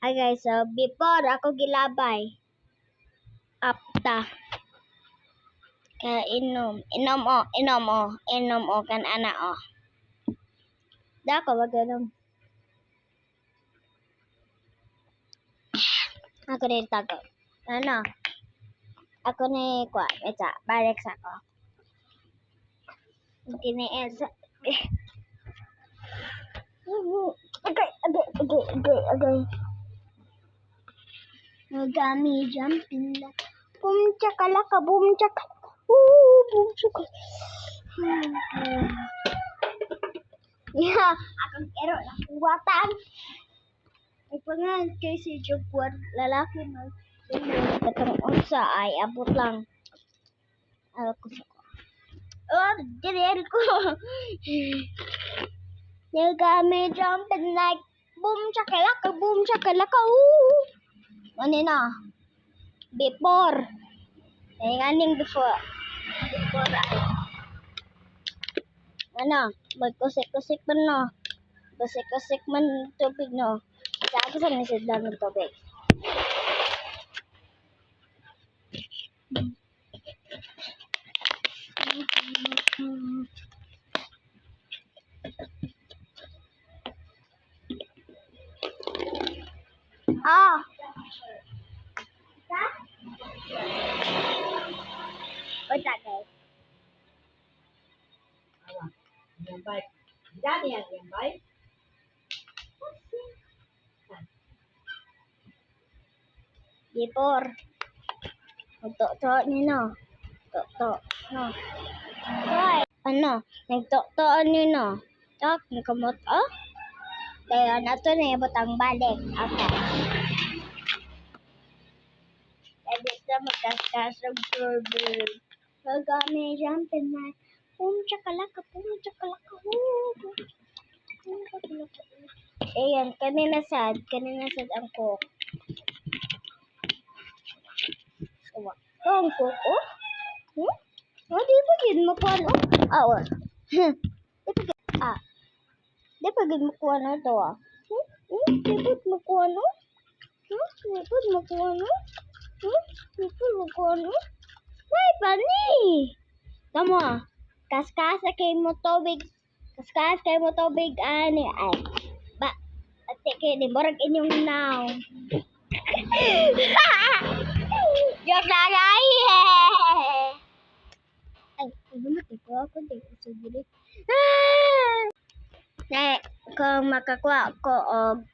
Okay, so before ako gilabay, apta. Kaya inom o kan ana o. Da ko wag ganun. Ako rin tago. Ano? Ako ni kwa, ita, balik sa ko. Kini Elsa. Okay. Nagami jumping na. Boom chakalaka, boom chakalaka. Boom chakalaka. Yeah, akong ero na kuwatan. Ay pangan kay si Jogwar lalaki na. Katong unsa ay abot lang. Ako sa ko. Oh, dili ko. Nagami jumping like boom chakalaka, boom chakalaka. Ano na? Before. Ay ganing before. Before ay. Ano? Magkusik-kusik man no. Kusik-kusik man tubig no. Sabi sa nisidlan ng tubig. Ah. What's that guys? Yang baik. Jadi yang baik. Before. Nagto-to ni no. To no. Right. Ano? Nagto ni no. Tak nakamot oh. Kaya nato na ibutang balik. Okay. Edit sa magkaskas ng turbo. Magami jumping na. Boom chakalaka, boom chakalaka. Boom chakalaka. Ayan, kanina sad ang cook. Ang cook, oh? Di ba yun makuha, no? Or. Di ba yun makuha na ito, Di ba makuha, no? Di ba makuha, no? Di ba makuha, no? Ay, pani! Tama, kaskas kay mo tubig. Kaskas kay mo tubig, ani, ay. Ba, ate kay ni borag inyong now. Joke lang ay. Ay, bumati ko ako dito sa gilid. Kung makakuha ko og